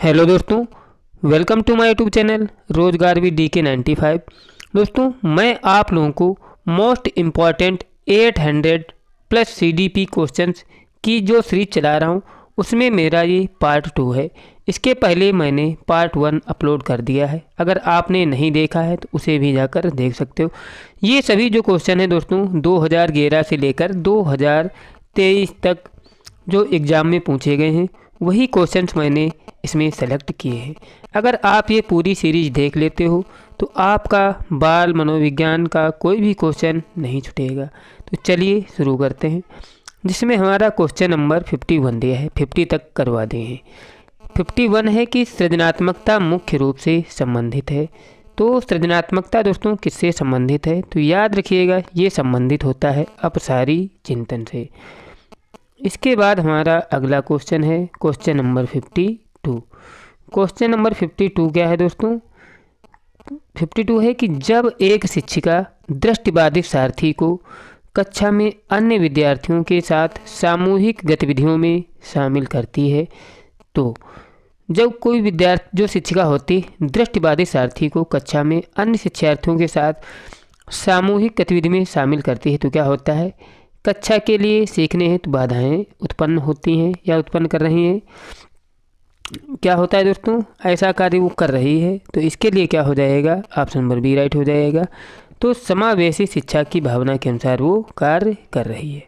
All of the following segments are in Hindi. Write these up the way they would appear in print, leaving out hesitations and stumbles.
हेलो दोस्तों, welcome to my YouTube channel रोजगार विद DK 95। दोस्तों, मैं आप लोगों को most important 800 plus CDP questions की जो सीरीज चला रहा हूँ उसमें मेरा ये पार्ट 2 है। इसके पहले मैंने पार्ट 1 अपलोड कर दिया है। अगर आपने नहीं देखा है तो उसे भी जाकर देख सकते हो। ये सभी जो क्वेश्चन है दोस्तों 2011 से लेकर 2023 तक जो एग्ज़ाम में पूछे गए हैं वही क्वेश्चंस मैंने इसमें सेलेक्ट किए हैं। अगर आप ये पूरी सीरीज देख लेते हो तो आपका बाल मनोविज्ञान का कोई भी क्वेश्चन नहीं छूटेगा। तो चलिए शुरू करते हैं, जिसमें हमारा क्वेश्चन नंबर 51 दिया है। 50 तक करवा दिए हैं। 51 है कि सृजनात्मकता मुख्य रूप से संबंधित है। तो सृजनात्मकता दोस्तों किससे संबंधित है? तो याद रखिएगा ये संबंधित होता है अपसारी चिंतन से। इसके बाद हमारा अगला क्वेश्चन है क्वेश्चन नंबर 52। क्वेश्चन नंबर 52 क्या है दोस्तों? 52 है कि जब एक शिक्षिका दृष्टिबाधित सारथी को कक्षा में अन्य विद्यार्थियों के साथ सामूहिक गतिविधियों में शामिल करती है, तो जब कोई विद्यार्थी जो शिक्षिका होती दृष्टिबाधित सारथी को कक्षा में अन्य शिक्षार्थियों के साथ सामूहिक गतिविधि में शामिल करती है तो क्या होता है? कक्षा के लिए सीखने हेतु बाधाएं उत्पन्न होती हैं या उत्पन्न कर रही हैं। क्या होता है दोस्तों? ऐसा कार्य वो कर रही है, तो इसके लिए क्या हो जाएगा? ऑप्शन नंबर बी राइट हो जाएगा। तो समावेशी शिक्षा की भावना के अनुसार वो कार्य कर रही है।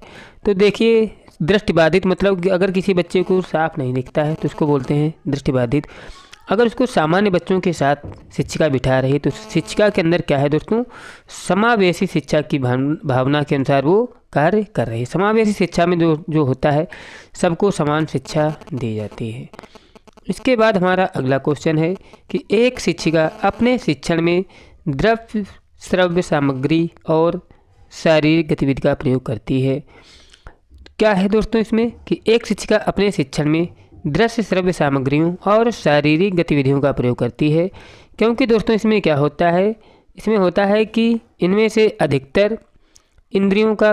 तो देखिए, दृष्टिबाधित मतलब अगर किसी बच्चे को साफ नहीं दिखता है तो उसको बोलते हैं दृष्टिबाधित। अगर उसको सामान्य बच्चों के साथ शिक्षिका बिठा रही है तो शिक्षिका के अंदर क्या है दोस्तों? समावेशी शिक्षा की भावना के अनुसार वो कार्य कर रही है। समावेशी शिक्षा में जो होता है सबको समान शिक्षा दी जाती है। इसके बाद हमारा अगला क्वेश्चन है कि एक शिक्षिका अपने शिक्षण में द्रव्य श्रव्य सामग्री और शारीरिक गतिविधि का प्रयोग करती है। क्या है दोस्तों इसमें? कि एक शिक्षिका अपने शिक्षण में दृश्य श्रव्य सामग्रियों और शारीरिक गतिविधियों का प्रयोग करती है। क्योंकि दोस्तों इसमें क्या होता है? इसमें होता है कि इनमें से अधिकतर इंद्रियों का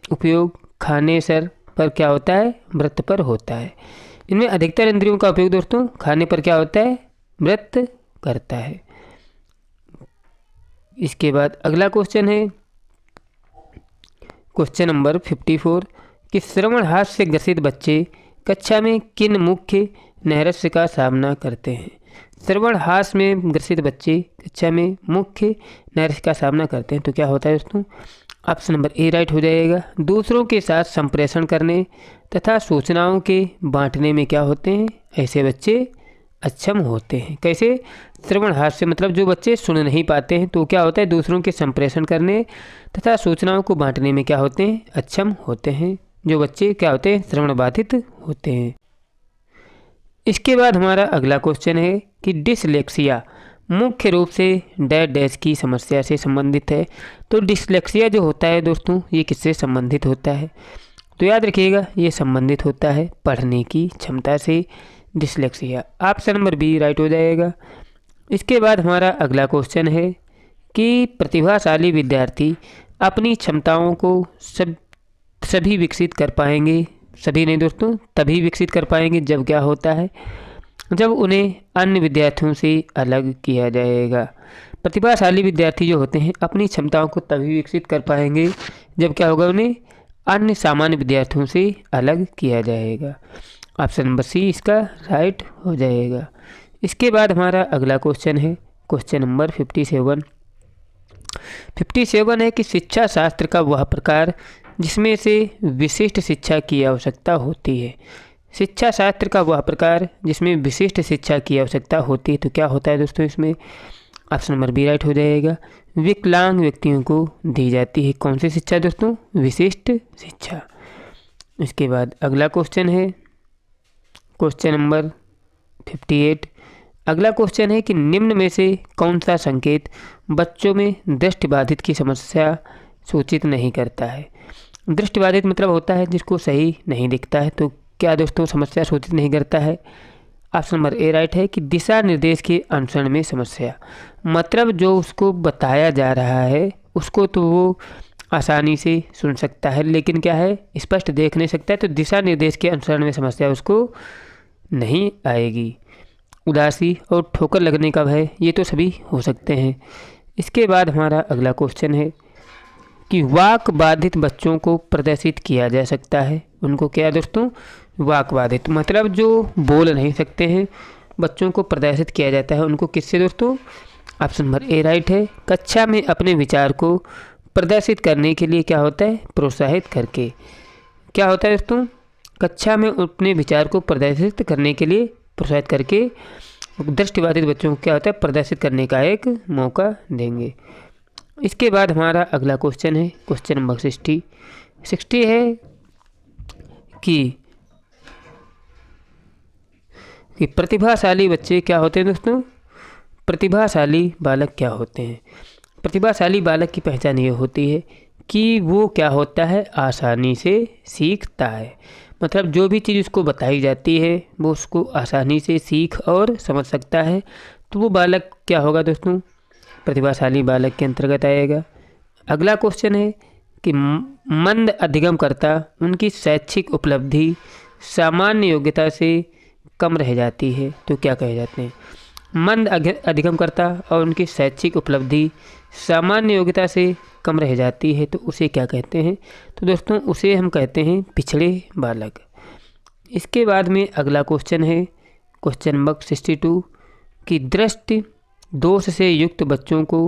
उपयोग खाने सर पर क्या होता है? मृत पर होता है। इनमें अधिकतर इंद्रियों का उपयोग दोस्तों खाने पर क्या होता है? मृत करता है। इसके बाद अगला क्वेश्चन है क्वेश्चन नंबर 54 कि श्रवणहास से ग्रसित बच्चे कक्षा में किन मुख्य नैराश्य का सामना करते हैं? श्रवणहास में ग्रसित बच्चे कक्षा में मुख्य नैराश्य का सामना करते हैं तो क्या होता है दोस्तों? ऑप्शन नंबर ए राइट हो जाएगा। दूसरों के साथ संप्रेषण करने तथा सूचनाओं के बांटने में क्या होते हैं? ऐसे बच्चे अक्षम होते हैं। कैसे? श्रवणहास से मतलब जो बच्चे सुन नहीं पाते हैं तो क्या होता है? दूसरों के संप्रेषण करने तथा सूचनाओं को बांटने में क्या होते हैं? अक्षम होते हैं। जो बच्चे क्या होते हैं? श्रवण बाधित होते हैं। इसके बाद हमारा अगला क्वेश्चन है कि डिसलेक्सिया मुख्य रूप से डैश डैश की समस्या से संबंधित है। तो डिसलेक्सिया जो होता है दोस्तों ये किससे संबंधित होता है? तो याद रखिएगा ये संबंधित होता है पढ़ने की क्षमता से। Dyslexia option number B right हो जाएगा। इसके बाद हमारा अगला क्वेश्चन है कि प्रतिभाशाली विद्यार्थी अपनी क्षमताओं को सभी विकसित कर पाएंगे। सभी नहीं दोस्तों, तभी विकसित कर पाएंगे जब क्या होता है? जब उन्हें अन्य विद्यार्थियों से अलग किया जाएगा। प्रतिभाशाली विद्यार्थी जो होते हैं अपनी क्षमताओं को तभी विकसित कर पाएंगे जब क्या होगा? उन्हें अन्य सामान्य विद्यार्थियों से अलग किया जाएगा। ऑप्शन नंबर सी इसका राइट हो जाएगा। इसके बाद हमारा अगला क्वेश्चन है क्वेश्चन नंबर 57। 57 है कि शिक्षा शास्त्र का वह प्रकार जिसमें से विशिष्ट शिक्षा की आवश्यकता होती है। शिक्षा शास्त्र का वह प्रकार जिसमें विशिष्ट शिक्षा की आवश्यकता होती है तो क्या होता है दोस्तों इसमें? ऑप्शन नंबर बी राइट हो जाएगा। विकलांग व्यक्तियों को दी जाती है कौन सी शिक्षा दोस्तों? विशिष्ट शिक्षा। इसके बाद अगला क्वेश्चन है क्वेश्चन नंबर 58। अगला क्वेश्चन है कि निम्न में से कौन सा संकेत बच्चों में दृष्टिबाधित की समस्या सूचित नहीं करता है? दृष्टिबाधित मतलब होता है जिसको सही नहीं दिखता है। तो क्या दोस्तों समस्या सूचित नहीं करता है? ऑप्शन नंबर ए राइट है कि दिशा निर्देश के अनुसरण में समस्या। मतलब जो उसको बताया जा रहा है उसको तो वो आसानी से सुन सकता है लेकिन क्या है? स्पष्ट देख नहीं सकता है। तो दिशा निर्देश के अनुसरण में समस्या उसको नहीं आएगी। उदासी और ठोकर लगने का भय, ये तो सभी हो सकते हैं। इसके बाद हमारा अगला क्वेश्चन है कि वाक बाधित बच्चों को प्रदर्शित किया जा सकता है। उनको क्या दोस्तों, वाक बाधित मतलब जो बोल नहीं सकते हैं बच्चों को प्रदर्शित किया जाता है। उनको किससे दोस्तों? ऑप्शन नंबर ए राइट है। कक्षा में अपने विचार को प्रदर्शित करने के लिए क्या होता है? प्रोत्साहित करके। क्या होता है दोस्तों? कक्षा में अपने विचार को प्रदर्शित करने के लिए प्रोत्साहित करके दृष्टिबाधित बच्चों को क्या होता है? प्रदर्शित करने का एक मौका देंगे। इसके बाद हमारा अगला क्वेश्चन है क्वेश्चन नंबर 60 है कि प्रतिभाशाली बच्चे क्या होते हैं दोस्तों? प्रतिभाशाली बालक क्या होते हैं? प्रतिभाशाली बालक की पहचान ये होती है कि वो क्या होता है? आसानी से सीखता है। मतलब जो भी चीज़ उसको बताई जाती है वो उसको आसानी से सीख और समझ सकता है। तो वो बालक क्या होगा दोस्तों? प्रतिभाशाली बालक के अंतर्गत आएगा। अगला क्वेश्चन है कि मंद अधिगमकर्ता उनकी शैक्षिक उपलब्धि सामान्य योग्यता से कम रह जाती है तो क्या कहे जाते हैं? मंद अधिगमकर्ता और उनकी शैक्षिक उपलब्धि सामान्य योग्यता से कम रह जाती है तो उसे क्या कहते हैं? तो दोस्तों उसे हम कहते हैं पिछड़े बालक। इसके बाद में अगला क्वेश्चन है क्वेश्चन नंबर 62 कि दृष्टि दोष से युक्त बच्चों को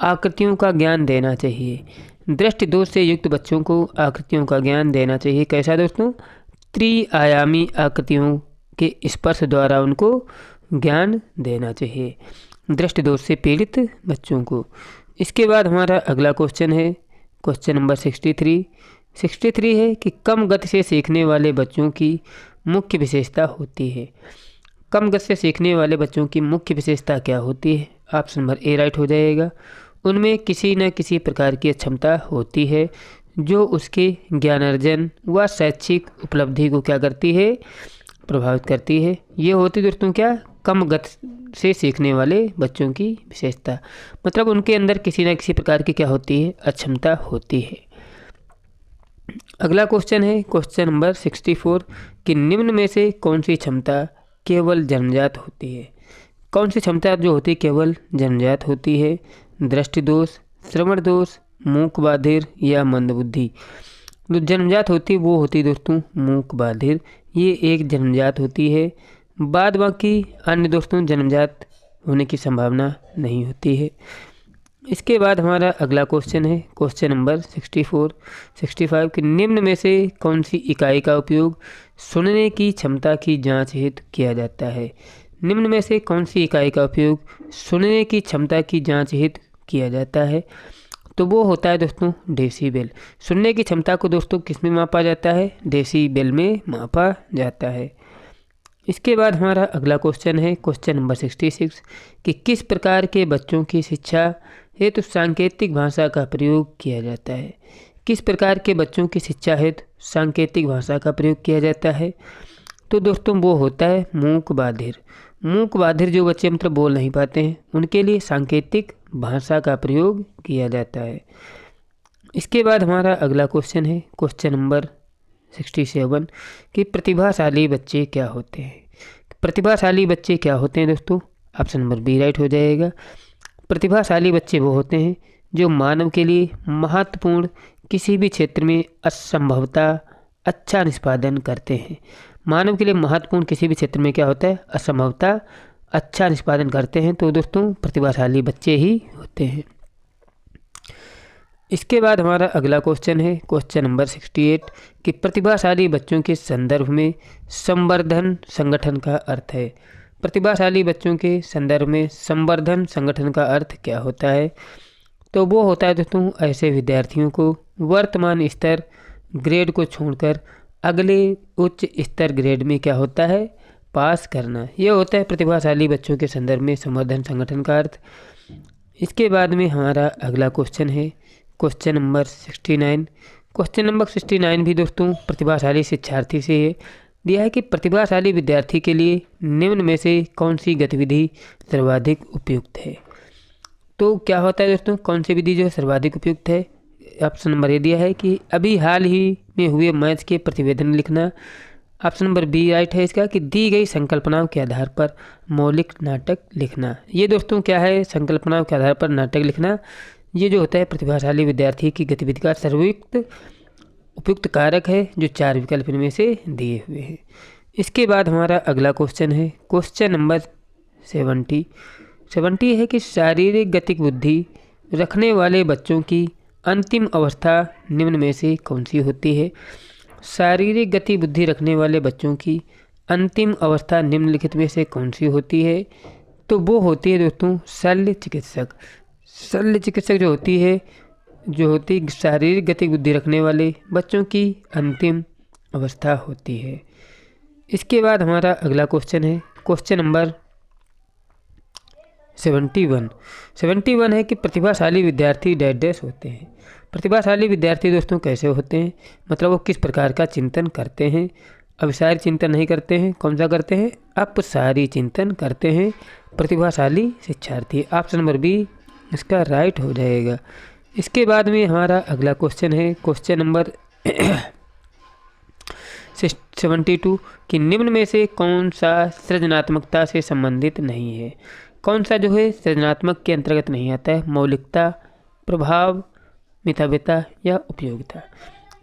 आकृतियों का ज्ञान देना चाहिए। दृष्टि दोष से युक्त बच्चों को आकृतियों का ज्ञान देना चाहिए। कैसा दोस्तों? त्रिआयामी आकृतियों के स्पर्श द्वारा उनको ज्ञान देना चाहिए दृष्टि दोष से पीड़ित बच्चों को। इसके बाद हमारा अगला क्वेश्चन है क्वेश्चन नंबर 63 है कि कम गति से सीखने वाले बच्चों की मुख्य विशेषता होती है। कम गति से सीखने वाले बच्चों की मुख्य विशेषता क्या होती है? ऑप्शन नंबर ए राइट हो जाएगा। उनमें किसी न किसी प्रकार की क्षमता होती है जो उसके ज्ञानार्जन व शैक्षिक उपलब्धि को क्या करती है? प्रभावित करती है। ये होती दोस्तों क्या? कम गति से सीखने वाले बच्चों की विशेषता। मतलब उनके अंदर किसी न किसी प्रकार की क्या होती है? अक्षमता होती है। अगला क्वेश्चन है क्वेश्चन नंबर 64 कि निम्न में से कौन सी क्षमता केवल जन्मजात होती है? कौन सी क्षमता जो होती है केवल जन्मजात होती है? दृष्टि दोष, श्रवण दोष, मूक बाधिर या मंदबुद्धि। जो जन्मजात होती है वो होती है दोस्तों मूक बाधिर। ये एक जन्मजात होती है। बाद बाकी अन्य दोस्तों जन्मजात होने की संभावना नहीं होती है। इसके बाद हमारा अगला क्वेश्चन है क्वेश्चन नंबर 65 कि निम्न में से कौन सी इकाई का उपयोग सुनने की क्षमता की जांच हेतु किया जाता है? निम्न में से कौन सी इकाई का उपयोग सुनने की क्षमता की जांच हेतु किया जाता है? तो वो होता है दोस्तों डेसीबेल। सुनने की क्षमता को दोस्तों किस में मापा जाता है? डेसीबेल में मापा जाता है। इसके बाद हमारा अगला क्वेश्चन है क्वेश्चन नंबर 66 कि किस प्रकार के बच्चों की शिक्षा हेतु सांकेतिक भाषा का प्रयोग किया जाता है? किस प्रकार के बच्चों की शिक्षा हेतु सांकेतिक भाषा का प्रयोग किया जाता है? तो दोस्तों वो होता है मूक बाधिर। मूक बाधिर जो बच्चे मतलब बोल नहीं पाते हैं उनके लिए सांकेतिक भाषा का प्रयोग किया जाता है। इसके बाद हमारा अगला क्वेश्चन है क्वेश्चन नंबर 67 कि प्रतिभाशाली बच्चे क्या होते हैं? प्रतिभाशाली बच्चे क्या होते हैं दोस्तों? ऑप्शन नंबर बी राइट हो जाएगा। प्रतिभाशाली बच्चे वो होते हैं जो मानव के लिए महत्वपूर्ण किसी भी क्षेत्र में असंभवतः अच्छा निष्पादन करते हैं। मानव के लिए महत्वपूर्ण किसी भी क्षेत्र में क्या होता है? असंभवतः अच्छा निष्पादन करते हैं तो दोस्तों प्रतिभाशाली बच्चे ही होते हैं। इसके बाद हमारा अगला क्वेश्चन है क्वेश्चन नंबर 68 कि प्रतिभाशाली बच्चों के संदर्भ में संवर्धन संगठन का अर्थ है। प्रतिभाशाली बच्चों के संदर्भ में संवर्धन संगठन का अर्थ क्या होता है? तो वो होता है दोस्तों ऐसे विद्यार्थियों को वर्तमान स्तर ग्रेड को छोड़कर अगले उच्च स्तर ग्रेड में क्या होता है? पास करना। ये होता है प्रतिभाशाली बच्चों के संदर्भ में संवर्धन संगठन का अर्थ। इसके बाद में हमारा अगला क्वेश्चन है क्वेश्चन नंबर 69। क्वेश्चन नंबर 69 भी दोस्तों प्रतिभाशाली शिक्षार्थी से है। दिया है कि प्रतिभाशाली विद्यार्थी के लिए निम्न में से कौन सी गतिविधि सर्वाधिक उपयुक्त है? तो क्या होता है दोस्तों कौन सी विधि जो है सर्वाधिक उपयुक्त है? ऑप्शन नंबर ए दिया है कि अभी हाल ही में हुए मैच के प्रतिवेदन लिखना, ऑप्शन नंबर बी राइट है इसका कि दी गई संकल्पनाओं के आधार पर मौलिक नाटक लिखना। ये दोस्तों क्या है, संकल्पनाओं के आधार पर नाटक लिखना, ये जो होता है प्रतिभाशाली विद्यार्थी की गतिविधि का सर्वोत्कृष्ट उपयुक्त कारक है, जो 4 विकल्प इनमें से दिए हुए हैं। इसके बाद हमारा अगला क्वेश्चन है क्वेश्चन नंबर 70 है कि शारीरिक गतिक बुद्धि रखने वाले बच्चों की अंतिम अवस्था निम्न में से कौन सी होती है। शारीरिक गति बुद्धि रखने वाले बच्चों की अंतिम अवस्था निम्नलिखित में से कौन सी होती है। तो वो होती है दोस्तों शल्य चिकित्सक। शल्य चिकित्सक जो होती शारीरिक गति बुद्धि रखने वाले बच्चों की अंतिम अवस्था होती है। इसके बाद हमारा अगला क्वेश्चन है क्वेश्चन नंबर 71 है कि प्रतिभाशाली विद्यार्थी डैश होते हैं। प्रतिभाशाली विद्यार्थी दोस्तों कैसे होते हैं, मतलब वो किस प्रकार का चिंतन करते हैं। अभिसारी चिंतन नहीं करते हैं, कौन सा करते हैं, अपसारी चिंतन करते हैं प्रतिभाशाली शिक्षार्थी। ऑप्शन नंबर बी इसका राइट हो जाएगा। इसके बाद में हमारा अगला क्वेश्चन है क्वेश्चन नंबर 72 कि निम्न में से कौन सा सृजनात्मकता से संबंधित नहीं है। कौन सा जो है सृजनात्मक के अंतर्गत नहीं आता है, मौलिकता, प्रभाव, मितव्यता या उपयोगिता।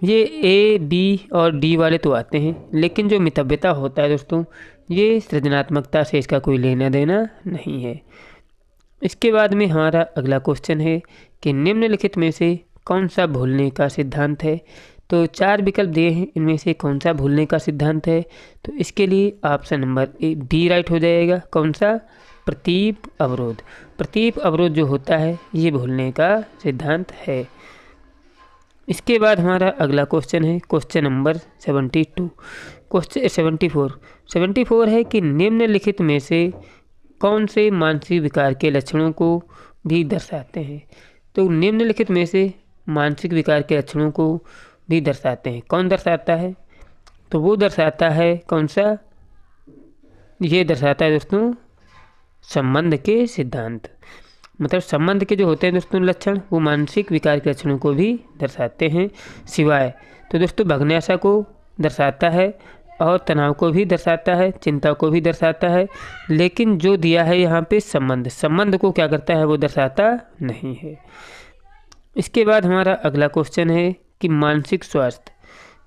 ये ए, बी और डी वाले तो आते हैं, लेकिन जो मितव्यता होता है दोस्तों ये सृजनात्मकता से इसका कोई लेना देना नहीं है। इसके बाद में हमारा अगला क्वेश्चन है कि निम्नलिखित में से कौन सा भूलने का सिद्धांत है। तो 4 विकल्प दिए हैं, इनमें से कौन सा भूलने का सिद्धांत है। तो इसके लिए ऑप्शन नंबर बी राइट हो जाएगा। कौन सा, प्रतीप अवरोध। प्रतीप अवरोध जो होता है ये भूलने का सिद्धांत है। इसके बाद हमारा अगला क्वेश्चन है क्वेश्चन नंबर 72 क्वेश्चन 74 है कि निम्नलिखित में से कौन से मानसिक विकार के लक्षणों को भी दर्शाते हैं। तो निम्नलिखित में से मानसिक विकार के लक्षणों को भी दर्शाते हैं, कौन दर्शाता है। तो वो दर्शाता है कौन सा, ये दर्शाता है दोस्तों संबंध के सिद्धांत। मतलब संबंध के जो होते हैं दोस्तों लक्षण वो मानसिक विकार के लक्षणों को भी दर्शाते हैं। सिवाय तो दोस्तों भग्नाशा को दर्शाता है और तनाव को भी दर्शाता है, चिंता को भी दर्शाता है, लेकिन जो दिया है यहाँ पे संबंध को क्या करता है, वो दर्शाता नहीं है। इसके बाद हमारा अगला क्वेश्चन है कि मानसिक स्वास्थ्य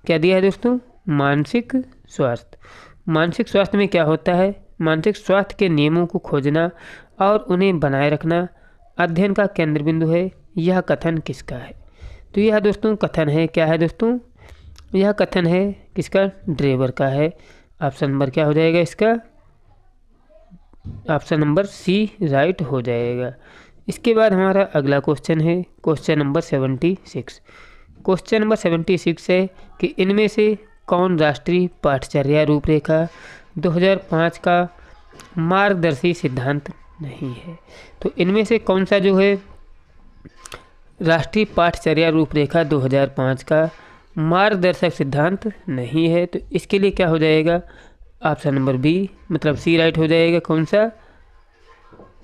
क्या दिया है दोस्तों, मानसिक स्वास्थ्य। मानसिक स्वास्थ्य में क्या होता है, मानसिक स्वास्थ्य के नियमों को खोजना और उन्हें बनाए रखना अध्ययन का केंद्र बिंदु है। यह कथन किसका है। तो यह दोस्तों कथन है, क्या है दोस्तों, यह कथन है किसका, ड्रेवर का है। ऑप्शन नंबर क्या हो जाएगा इसका, ऑप्शन नंबर सी राइट हो जाएगा। इसके बाद हमारा अगला क्वेश्चन है क्वेश्चन नंबर 76। क्वेश्चन नंबर 76 है कि इनमें से कौन राष्ट्रीय पाठचर्या रूपरेखा 2005 का मार्गदर्शी सिद्धांत नहीं है। तो इनमें से कौन सा जो है राष्ट्रीय पाठचर्या रूपरेखा 2005 का मार्गदर्शक सिद्धांत नहीं है। तो इसके लिए क्या हो जाएगा, ऑप्शन नंबर बी मतलब सी राइट हो जाएगा। कौन सा,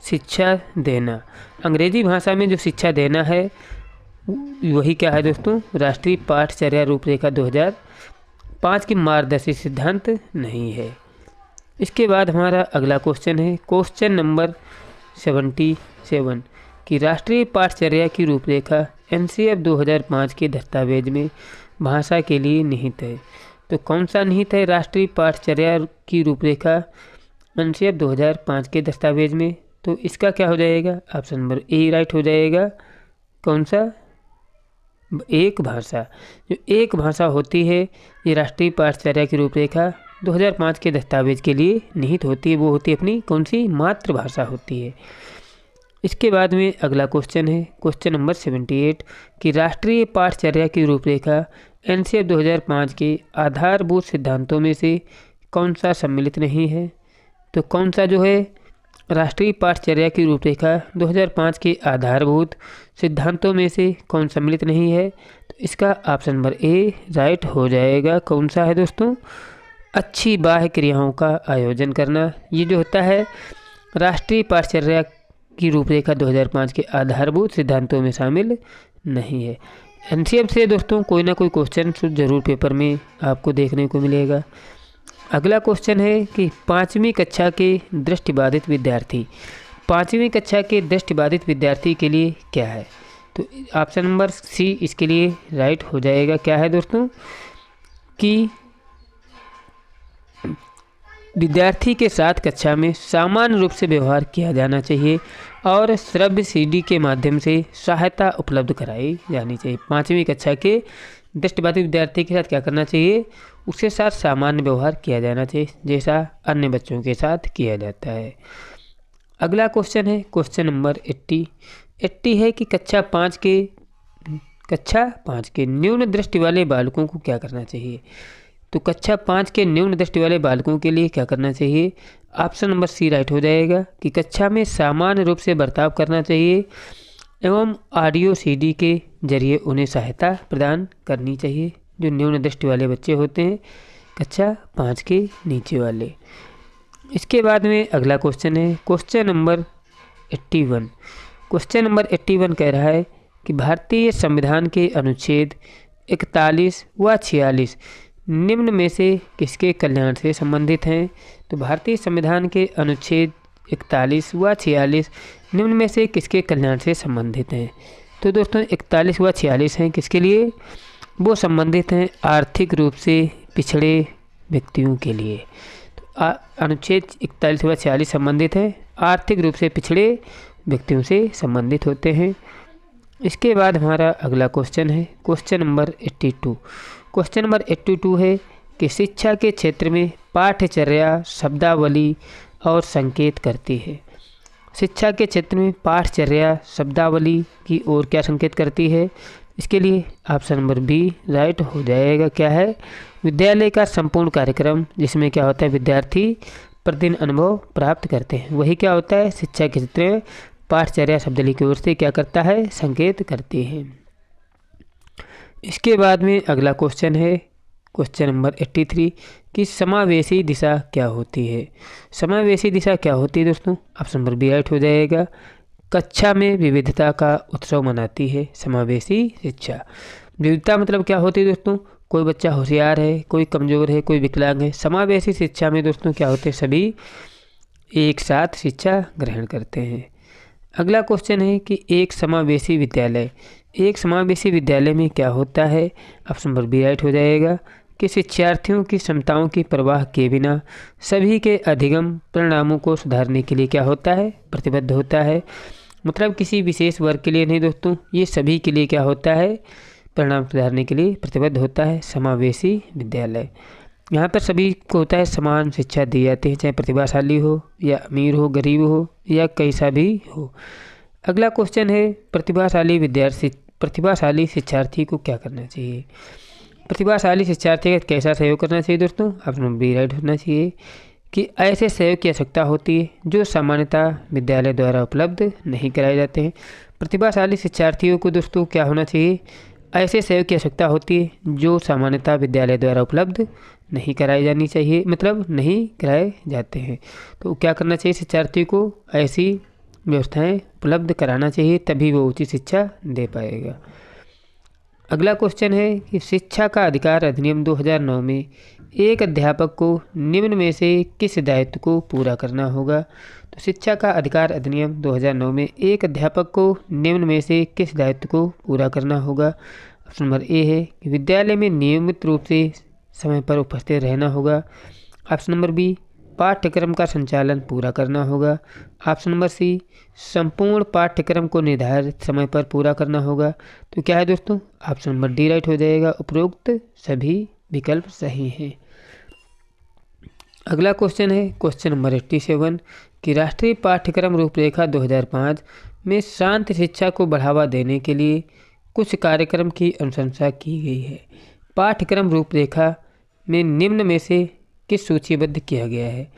शिक्षा देना। अंग्रेजी भाषा में जो शिक्षा देना है वही क्या है दोस्तों, राष्ट्रीय पाठचर्या रूपरेखा 2005 की मार्गदर्शी सिद्धांत नहीं है। इसके बाद हमारा अगला क्वेश्चन है क्वेश्चन नंबर 77 कि राष्ट्रीय पाठचर्या की रूपरेखा NCF 2005 के दस्तावेज में भाषा के लिए निहित है। तो कौन सा निहित है राष्ट्रीय पाठचर्या की रूपरेखा NCF 2005 के दस्तावेज में। तो इसका क्या हो जाएगा, ऑप्शन नंबर ए राइट हो जाएगा। कौन सा, एक भाषा। जो एक भाषा होती है ये राष्ट्रीय पाठचर्या की रूपरेखा 2005 के दस्तावेज के लिए निहित होती है, वो होती है अपनी कौन सी, मातृभाषा होती है। इसके बाद में अगला क्वेश्चन है क्वेश्चन नंबर 78 कि राष्ट्रीय पाठचर्या की रूपरेखा NCF 2005 के आधारभूत सिद्धांतों में से कौन सा सम्मिलित नहीं है। तो कौन सा जो है राष्ट्रीय पाठचर्या की रूपरेखा 2005 के आधारभूत सिद्धांतों में से कौन सम्मिलित नहीं है। तो इसका ऑप्शन नंबर ए राइट हो जाएगा। कौन सा है दोस्तों, अच्छी बाह्य क्रियाओं का आयोजन करना। ये जो होता है राष्ट्रीय पाठचर्या की रूपरेखा 2005 के आधारभूत सिद्धांतों में शामिल नहीं है। NCF से दोस्तों कोई ना कोई क्वेश्चन जरूर पेपर में आपको देखने को मिलेगा। अगला क्वेश्चन है कि 5वीं कक्षा के दृष्टिबाधित विद्यार्थी, 5वीं कक्षा के दृष्टिबाधित विद्यार्थी के लिए क्या है? तो ऑप्शन नंबर सी इसके लिए राइट हो जाएगा। क्या है दोस्तों कि विद्यार्थी के साथ कक्षा में सामान्य रूप से व्यवहार किया जाना चाहिए और श्रव्य सीडी के माध्यम से सहायता उपलब्ध कराई जानी चाहिए। 5वीं कक्षा के दृष्टिबाधित विद्यार्थी के साथ क्या करना चाहिए? उसके साथ सामान्य व्यवहार किया जाना चाहिए जैसा अन्य बच्चों के साथ किया जाता है। अगला क्वेश्चन है क्वेश्चन नंबर 80 है कि कक्षा 5 के न्यून दृष्टि वाले बालकों को क्या करना चाहिए? तो कक्षा 5 के न्यून दृष्टि वाले बालकों के लिए क्या करना चाहिए? ऑप्शन नंबर सी राइट हो जाएगा कि कक्षा में सामान्य रूप से बर्ताव करना चाहिए एवं ऑडियो सीडी के जरिए उन्हें सहायता प्रदान करनी चाहिए। जो न्यून दृष्टि वाले बच्चे होते हैं कक्षा 5 के नीचे वाले। इसके बाद में अगला क्वेश्चन है क्वेश्चन नंबर 81। क्वेश्चन नंबर 81 कह रहा है कि भारतीय संविधान के अनुच्छेद 41 व 46 निम्न में से किसके कल्याण से संबंधित हैं? तो भारतीय संविधान के अनुच्छेद 41 व 46 निम्न में से किसके कल्याण से संबंधित हैं? तो दोस्तों 41 व 46 हैं किसके लिए? वो संबंधित हैं आर्थिक रूप से पिछड़े व्यक्तियों के लिए। तो अनुच्छेद 41 व 46 संबंधित हैं आर्थिक रूप से पिछड़े व्यक्तियों से संबंधित होते हैं। इसके बाद हमारा अगला क्वेश्चन है क्वेश्चन नंबर 82। क्वेश्चन नंबर 82 है कि शिक्षा के क्षेत्र में पाठ्यचर्या शब्दावली और संकेत करती है। शिक्षा के क्षेत्र में पाठ्यचर्या शब्दावली की ओर क्या संकेत करती है? इसके लिए ऑप्शन नंबर बी राइट हो जाएगा। क्या है? विद्यालय का संपूर्ण कार्यक्रम जिसमें क्या होता है विद्यार्थी प्रतिदिन अनुभव प्राप्त करते हैं, वही क्या होता है शिक्षा के क्षेत्र में पाठ्यचर्या शब्दावली की ओर से क्या करता है? संकेत करती है। इसके बाद में अगला क्वेश्चन है क्वेश्चन नंबर 83 कि समावेशी दिशा क्या होती है? समावेशी दिशा क्या होती है दोस्तों? ऑप्शन नंबर बी राइट हो जाएगा। कक्षा में विविधता का उत्सव मनाती है समावेशी शिक्षा। विविधता मतलब क्या होती है दोस्तों? कोई बच्चा होशियार है, कोई कमज़ोर है, कोई विकलांग है। समावेशी शिक्षा में दोस्तों क्या होते हैं? सभी एक साथ शिक्षा ग्रहण करते हैं। अगला क्वेश्चन है कि एक समावेशी विद्यालय में क्या होता है? ऑप्शन नंबर बी राइट हो जाएगा कि शिक्षार्थियों की क्षमताओं की परवाह किए बिना सभी के अधिगम परिणामों को सुधारने के लिए क्या होता है? प्रतिबद्ध होता है। मतलब किसी विशेष वर्ग के लिए नहीं दोस्तों, ये सभी के लिए क्या होता है? परिणाम सुधारने के लिए प्रतिबद्ध होता है समावेशी विद्यालय। यहाँ पर सभी को होता है समान शिक्षा दी जाती है, चाहे प्रतिभाशाली हो या अमीर हो, गरीब हो या कैसा भी हो। अगला क्वेश्चन है प्रतिभाशाली शिक्षार्थी को क्या करना चाहिए? प्रतिभाशाली शिक्षार्थी का कैसा सहयोग करना चाहिए दोस्तों? ऑप्शन बी राइट होना चाहिए कि ऐसे सहयोग की आवश्यकता होती है जो सामान्यतः विद्यालय द्वारा उपलब्ध नहीं कराए जाते हैं। प्रतिभाशाली शिक्षार्थियों को दोस्तों क्या होना चाहिए? ऐसे सहयोग की आवश्यकता होती है जो सामान्यतः विद्यालय द्वारा उपलब्ध नहीं कराई जानी चाहिए, मतलब नहीं कराए जाते हैं। तो क्या करना चाहिए? शिक्षार्थी को ऐसी व्यवस्थाएं उपलब्ध कराना चाहिए, तभी वो उचित शिक्षा दे पाएगा। अगला क्वेश्चन है कि शिक्षा का अधिकार अधिनियम 2009 में एक अध्यापक को निम्न में से किस दायित्व को पूरा करना होगा? तो शिक्षा का अधिकार अधिनियम 2009 में एक अध्यापक को निम्न में से किस दायित्व को पूरा करना होगा? ऑप्शन नंबर ए है कि विद्यालय में नियमित रूप से समय पर उपस्थित रहना होगा। ऑप्शन नंबर बी पाठ्यक्रम का संचालन पूरा करना होगा। ऑप्शन नंबर सी संपूर्ण पाठ्यक्रम को निर्धारित समय पर पूरा करना होगा। तो क्या है दोस्तों? ऑप्शन नंबर डी राइट हो जाएगा। उपरोक्त सभी विकल्प सही हैं। अगला क्वेश्चन है क्वेश्चन नंबर 87 कि राष्ट्रीय पाठ्यक्रम रूपरेखा 2005 में शांत शिक्षा को बढ़ावा देने के लिए कुछ कार्यक्रम की अनुशंसा की गई है। पाठ्यक्रम रूपरेखा में निम्न में से किस सूचीबद्ध किया गया है?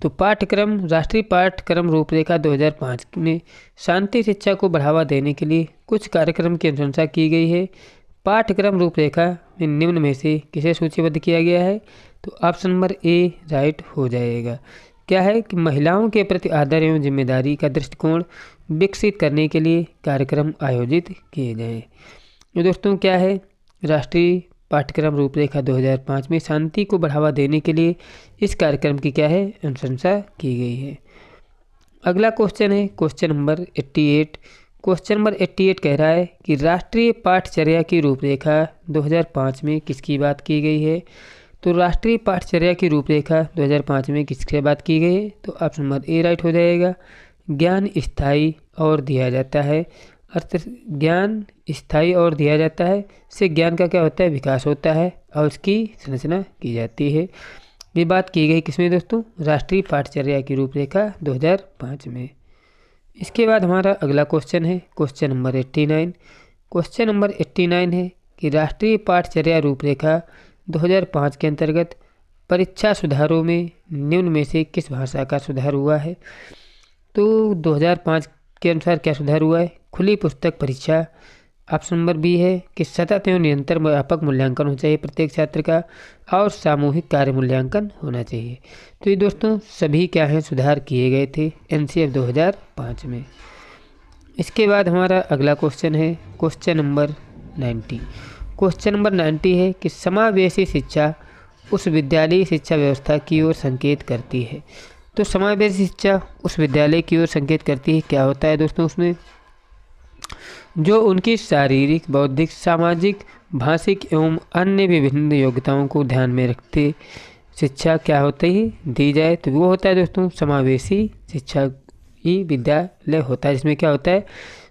तो राष्ट्रीय पाठ्यक्रम रूपरेखा 2005 में शांति शिक्षा को बढ़ावा देने के लिए कुछ कार्यक्रम की अनुशंसा की गई है। पाठ्यक्रम रूपरेखा में निम्न में से किसे सूचीबद्ध किया गया है? तो ऑप्शन नंबर ए राइट हो जाएगा। क्या है कि महिलाओं के प्रति आदर एवं जिम्मेदारी का दृष्टिकोण विकसित करने के लिए कार्यक्रम आयोजित किए जाएं। ये दोस्तों क्या है? राष्ट्रीय पाठ्यक्रम रूपरेखा 2005 में शांति को बढ़ावा देने के लिए इस कार्यक्रम की क्या है, अनुशंसा की गई है। अगला क्वेश्चन है क्वेश्चन नंबर 88। क्वेश्चन नंबर 88 कह रहा है कि राष्ट्रीय पाठचर्या की रूपरेखा 2005 में किसकी बात की गई है। तो राष्ट्रीय पाठचर्या की रूपरेखा 2005 में किसकी बात की गई है, तो ऑप्शन नंबर ए राइट हो जाएगा। ज्ञान स्थायी और दिया जाता है, अर्थ ज्ञान स्थायी और दिया जाता है से ज्ञान का क्या होता है, विकास होता है और उसकी संरचना की जाती है। ये बात की गई किसमें दोस्तों, राष्ट्रीय पाठचर्या की रूपरेखा 2005 में। इसके बाद हमारा अगला क्वेश्चन है क्वेश्चन नंबर 89। क्वेश्चन नंबर 89 है कि राष्ट्रीय पाठचर्या रूपरेखा 2005 के अंतर्गत परीक्षा सुधारों में निम्न में से किस भाषा का सुधार हुआ है। तो 2005 के अनुसार क्या सुधार हुआ है, खुली पुस्तक परीक्षा। ऑप्शन नंबर बी है कि सतत एवं निरंतर व्यापक मूल्यांकन होना चाहिए प्रत्येक छात्र का, और सामूहिक कार्य मूल्यांकन होना चाहिए। तो ये दोस्तों सभी क्या हैं, सुधार किए गए थे एनसीएफ 2005 में। इसके बाद हमारा अगला क्वेश्चन है क्वेश्चन नंबर 90। क्वेश्चन नंबर 90 है कि समावेशी शिक्षा उस विद्यालयी शिक्षा व्यवस्था की ओर संकेत करती है। तो समावेशी शिक्षा उस विद्यालय की ओर संकेत करती है, क्या होता है दोस्तों उसमें, जो उनकी शारीरिक, बौद्धिक, सामाजिक, भाषिक एवं अन्य विभिन्न योग्यताओं को ध्यान में रखते शिक्षा क्या होती है, दी जाए। तो वो होता है दोस्तों समावेशी शिक्षा ही विद्यालय होता है, जिसमें क्या होता है,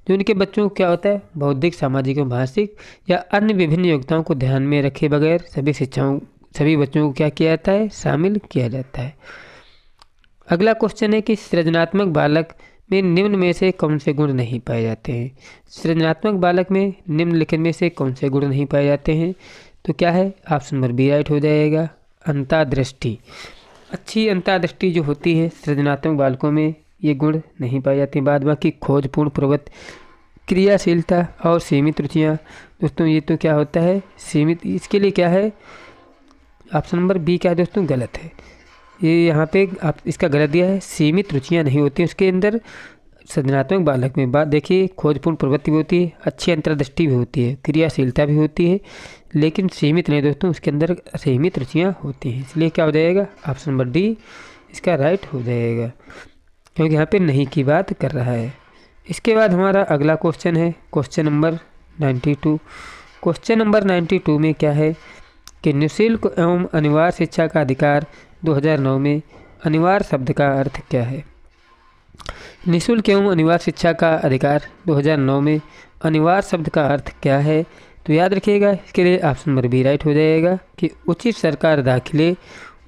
जो उनके बच्चों को क्या होता है, बौद्धिक, सामाजिक एवं भाषिक या अन्य विभिन्न योग्यताओं को ध्यान में रखे बगैर सभी बच्चों को क्या किया जाता है, शामिल किया जाता है। अगला क्वेश्चन है कि सृजनात्मक बालक में निम्न में से कौन से गुण नहीं पाए जाते हैं। सृजनात्मक बालक में निम्नलिखित में से कौन से गुण नहीं पाए जाते हैं। तो क्या है, ऑप्शन नंबर बी राइट हो जाएगा, अंतर्दृष्टि। अच्छी अंतर्दृष्टि जो होती है सृजनात्मक बालकों में ये गुण नहीं पाए जाते। बाद बाकी खोजपूर्ण प्रवृत्ति, क्रियाशीलता और सीमित रुचियाँ। दोस्तों ये तो क्या होता है, सीमित, इसके लिए क्या है, ऑप्शन नंबर बी क्या है दोस्तों, गलत है। ये यहाँ पे आप इसका गलत दिया है, सीमित रुचियाँ नहीं होती उसके अंदर सृजनात्मक बालक में। बात देखिए, खोजपूर्ण प्रवृत्ति भी होती है, अच्छी अंतर्दृष्टि भी होती है, क्रियाशीलता भी होती है, लेकिन सीमित नहीं दोस्तों, उसके अंदर सीमित रुचियाँ होती हैं। इसलिए क्या हो जाएगा, ऑप्शन नंबर डी इसका राइट हो जाएगा, क्योंकि यहाँ पे नहीं की बात कर रहा है। इसके बाद हमारा अगला क्वेश्चन है क्वेश्चन नंबर 92। क्वेश्चन नंबर 92 में क्या है कि निःशुल्क एवं अनिवार्य शिक्षा का अधिकार 2009 में अनिवार्य शब्द का अर्थ क्या है। निःशुल्क एवं अनिवार्य शिक्षा का अधिकार 2009 में अनिवार्य शब्द का अर्थ क्या है। तो याद रखिएगा, इसके लिए ऑप्शन नंबर बी राइट हो जाएगा कि उचित सरकार दाखिले,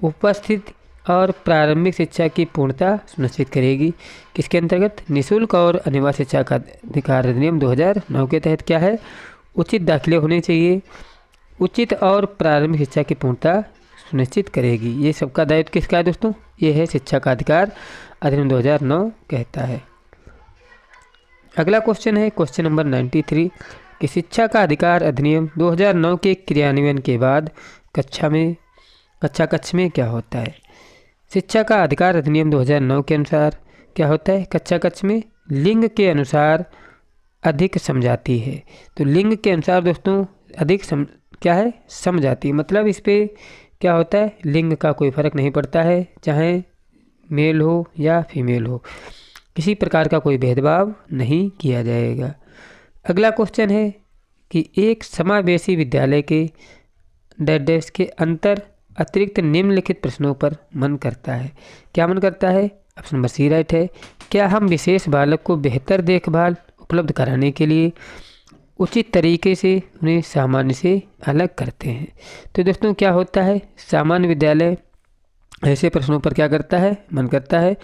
उपस्थित और प्रारंभिक शिक्षा की पूर्णता सुनिश्चित करेगी। किसके अंतर्गत, निःशुल्क और अनिवार्य शिक्षा का अधिकार अधिनियम 2009 के तहत क्या है, उचित दाखिले होने चाहिए, उचित और प्रारंभिक शिक्षा की पूर्णता सुनिश्चित करेगी। ये सबका दायित्व किसका है दोस्तों, ये है शिक्षा का अधिकार अधिनियम 2009 कहता है। अगला क्वेश्चन है क्वेश्चन नंबर 93 कि शिक्षा का अधिकार अधिनियम 2009 के क्रियान्वयन के बाद कक्षा कक्ष में क्या होता है। शिक्षा का अधिकार अधिनियम 2009 के अनुसार क्या होता है, कक्षा कक्ष में लिंग के अनुसार अधिक समझाती है। तो लिंग के अनुसार दोस्तों अधिक क्या है, समझाती, मतलब इस पर क्या होता है, लिंग का कोई फर्क नहीं पड़ता है, चाहे मेल हो या फीमेल हो, किसी प्रकार का कोई भेदभाव नहीं किया जाएगा। अगला क्वेश्चन है कि एक समावेशी विद्यालय के डैश के अंतर अतिरिक्त निम्नलिखित प्रश्नों पर मन करता है। क्या मन करता है, ऑप्शन नंबर सी राइट है। क्या हम विशेष बालक को बेहतर देखभाल उपलब्ध कराने के लिए उचित तरीके से उन्हें सामान्य से अलग करते हैं। तो दोस्तों क्या होता है, सामान्य विद्यालय ऐसे प्रश्नों पर क्या करता है, मन करता है।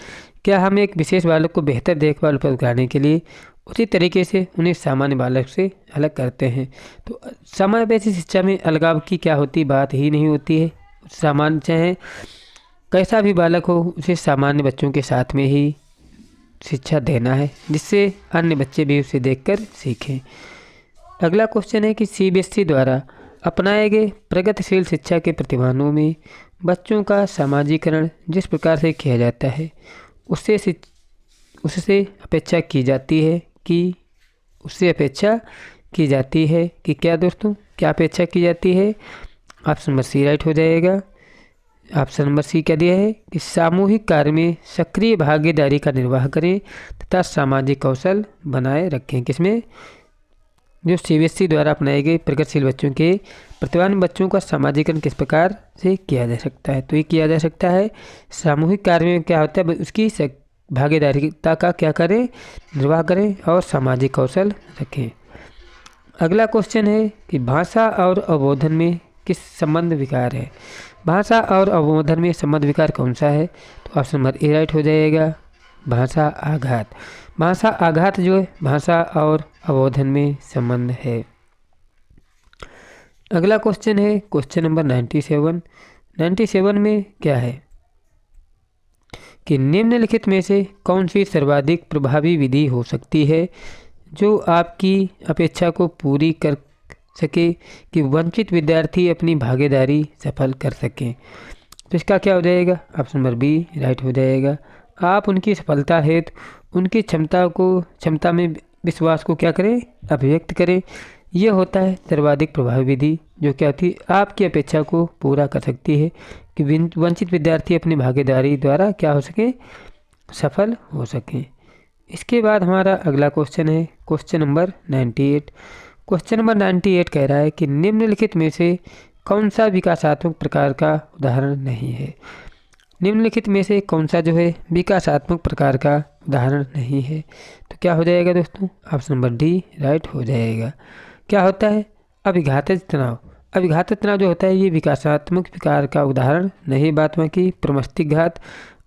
क्या हम एक विशेष बालक को बेहतर देखभाल उपलब्ध कराने के लिए उचित तरीके से उन्हें सामान्य बालक से अलग करते हैं। तो समावेशी शिक्षा में अलगाव की क्या होती, बात ही नहीं होती है। सामान्य चाहे कैसा भी बालक हो, उसे सामान्य बच्चों के साथ में ही शिक्षा देना है, जिससे अन्य बच्चे भी उसे देखकर सीखें। अगला क्वेश्चन है कि सीबीएसई द्वारा अपनाए गए प्रगतिशील शिक्षा के प्रतिमानों में बच्चों का सामाजिकरण जिस प्रकार से किया जाता है, उससे अपेक्षा की जाती है कि क्या दोस्तों, क्या अपेक्षा की जाती है? ऑप्शन नंबर सी राइट हो जाएगा। ऑप्शन नंबर सी क्या दिया है कि सामूहिक कार्य में सक्रिय भागीदारी का निर्वाह करें तथा सामाजिक कौशल बनाए रखें। किसमें? जो सीबीएसई द्वारा अपनाए गए प्रगतिशील बच्चों के प्रतिभावान बच्चों का सामाजिकरण किस प्रकार से किया जा सकता है? तो ये किया जा सकता है सामूहिक कार्य में क्या होता है, उसकी भागीदारिता का क्या करें, निर्वाह करें और सामाजिक कौशल रखें। अगला क्वेश्चन है कि भाषा और अवबोधन में किस संबंध विकार है? भाषा और अवबोधन में संबंध विकार कौन सा है? तो ऑप्शन नंबर ए राइट हो जाएगा, भाषा आघात। भाषा आघात जो है भाषा और अवबोधन में संबंध है। अगला क्वेश्चन है क्वेश्चन नंबर 97। 97 में क्या है कि निम्नलिखित में से कौन सी सर्वाधिक प्रभावी विधि हो सकती है जो आपकी अपेक्षा को पूरी कर सके कि वंचित विद्यार्थी अपनी भागीदारी सफल कर सकें? तो इसका क्या हो जाएगा? ऑप्शन नंबर बी राइट हो जाएगा। आप उनकी सफलता हेतु उनकी क्षमता में विश्वास को क्या करें, अभिव्यक्त करें। यह होता है सर्वाधिक प्रभावी विधि जो क्या होती है आपकी अपेक्षा को पूरा कर सकती है कि वंचित विद्यार्थी अपनी भागीदारी द्वारा क्या हो सके, सफल हो सकें। इसके बाद हमारा अगला क्वेश्चन है क्वेश्चन नंबर 98। क्वेश्चन नंबर 98 कह रहा है कि निम्नलिखित में से कौन सा विकासात्मक प्रकार का उदाहरण नहीं है? निम्नलिखित में से कौन सा जो है विकासात्मक प्रकार का उदाहरण नहीं है? तो क्या हो जाएगा दोस्तों? ऑप्शन नंबर डी राइट हो जाएगा। क्या होता है? अभिघातज तनाव। अभिघातज तनाव जो होता है ये विकासात्मक विकार का उदाहरण नहीं, बात में की प्रमस्तिक घात,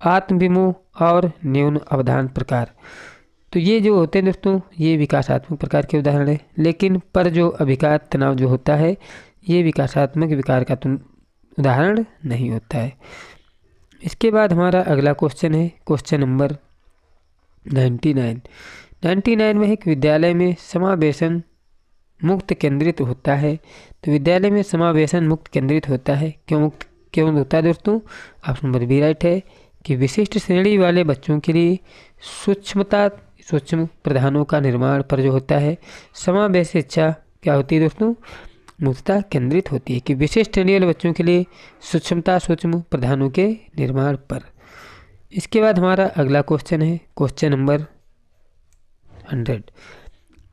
आत्मविमोह और न्यून अवधान प्रकार। तो ये जो होते हैं दोस्तों ये विकासात्मक प्रकार के उदाहरण है, लेकिन पर जो अभिघात तनाव जो होता है ये विकासात्मक विकार का उदाहरण नहीं होता है। इसके बाद हमारा अगला क्वेश्चन है क्वेश्चन नंबर 99। 99 में है कि विद्यालय में समावेशन मुक्त केंद्रित होता है। तो विद्यालय में समावेशन मुक्त केंद्रित होता है, क्यों होता है दोस्तों? ऑप्शन नंबर बी राइट है कि विशिष्ट श्रेणी वाले बच्चों के लिए सूक्ष्म प्रधानों का निर्माण पर जो होता है समावेश शिक्षा क्या होती है दोस्तों? मुक्तता केंद्रित होती है कि विशिष्ट श्रेणी वाले बच्चों के लिए सूक्ष्म प्रधानों के निर्माण पर। इसके बाद हमारा अगला क्वेश्चन है क्वेश्चन नंबर 100।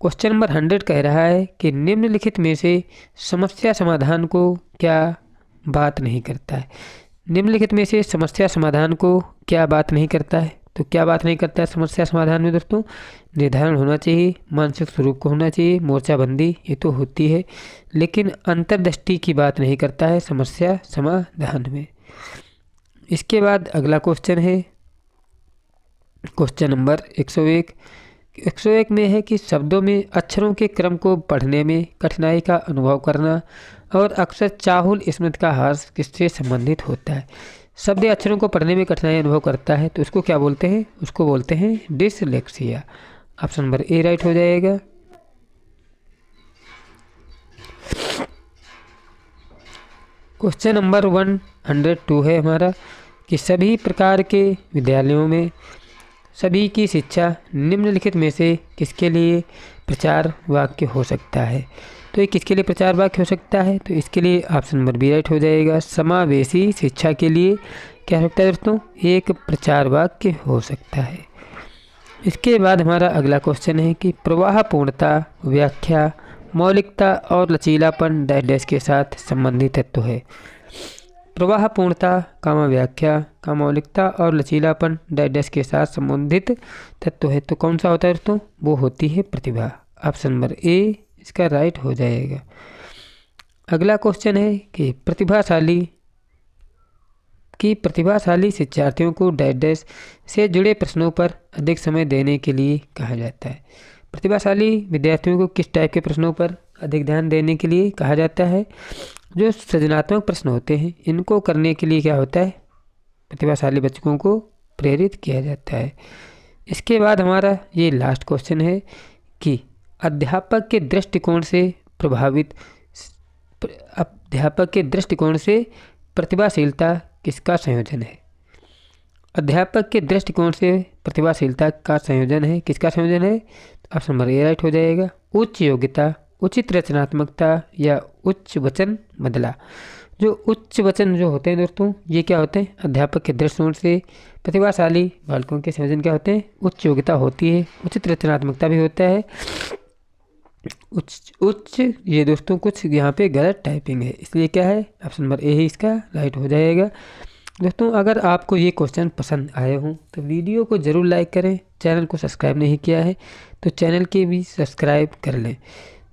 क्वेश्चन नंबर 100 कह रहा है कि निम्नलिखित में से समस्या समाधान को क्या बात नहीं करता है? निम्नलिखित में से समस्या समाधान को क्या बात नहीं करता है? तो क्या बात नहीं करता है समस्या समाधान में दोस्तों? निर्धारण होना चाहिए, मानसिक स्वरूप को होना चाहिए, मोर्चाबंदी ये तो होती है, लेकिन अंतर्दृष्टि की बात नहीं करता है समस्या समाधान में। इसके बाद अगला क्वेश्चन है क्वेश्चन नंबर 101। 101 में है कि शब्दों में अक्षरों के क्रम को पढ़ने में कठिनाई का अनुभव करना और अक्सर चाहुल स्मृति का ह्रास किससे संबंधित होता है? शब्द अक्षरों को पढ़ने में कठिनाई अनुभव करता है तो उसको क्या बोलते हैं? उसको बोलते हैं dyslexia. Option number A right हो जाएगा। क्वेश्चन नंबर 102 है हमारा कि सभी प्रकार के विद्यालयों में सभी की शिक्षा निम्नलिखित में से किसके लिए प्रचार वाक्य हो सकता है? तो ये किसके लिए प्रचार वाक्य हो सकता है? तो इसके लिए ऑप्शन नंबर बी राइट हो जाएगा। समावेशी शिक्षा के लिए क्या हो सकता है दोस्तों? एक प्रचार वाक्य हो सकता है। इसके बाद हमारा अगला क्वेश्चन है कि प्रवाहपूर्णता, व्याख्या, मौलिकता और लचीलापन डैश के साथ संबंधित तत्व है। प्रवाहपूर्णता कामा व्याख्या का मौलिकता और लचीलापन डैश के साथ संबंधित तत्व है। तो कौन सा होता है दोस्तों? वो होती है प्रतिभा। ऑप्शन नंबर ए इसका राइट हो जाएगा। अगला क्वेश्चन है कि प्रतिभाशाली शिक्षार्थियों को डैश से जुड़े प्रश्नों पर अधिक समय देने के लिए कहा जाता है। प्रतिभाशाली विद्यार्थियों को किस टाइप के प्रश्नों पर अधिक ध्यान देने के लिए कहा जाता है? जो सृजनात्मक प्रश्न होते हैं इनको करने के लिए क्या होता है? प्रतिभाशाली बच्चों को प्रेरित किया जाता है। इसके बाद हमारा ये लास्ट क्वेश्चन है कि अध्यापक के दृष्टिकोण से प्रतिभाशीलता किसका संयोजन है? अध्यापक के दृष्टिकोण से प्रतिभाशीलता का संयोजन है, किसका संयोजन है? ऑप्शन नंबर ए राइट हो जाएगा। उच्च योग्यता, उचित रचनात्मकता या उच्च वचन बदला। जो उच्च वचन जो होते हैं दोस्तों, ये क्या होते हैं? अध्यापक के दृष्टिकोण से प्रतिभाशाली बालकों के संयोजन क्या होते हैं? उच्च योग्यता होती है, उचित रचनात्मकता भी होता है। उच्च ये दोस्तों कुछ यहाँ पे गलत टाइपिंग है, इसलिए क्या है? ऑप्शन नंबर ए ही इसका राइट हो जाएगा। दोस्तों अगर आपको ये क्वेश्चन पसंद आए हों तो वीडियो को ज़रूर लाइक करें। चैनल को सब्सक्राइब नहीं किया है तो चैनल के भी सब्सक्राइब कर लें।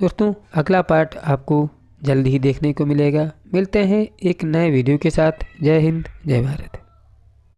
दोस्तों अगला पार्ट आपको जल्दी ही देखने को मिलेगा। मिलते हैं एक नए वीडियो के साथ। जय हिंद, जय भारत।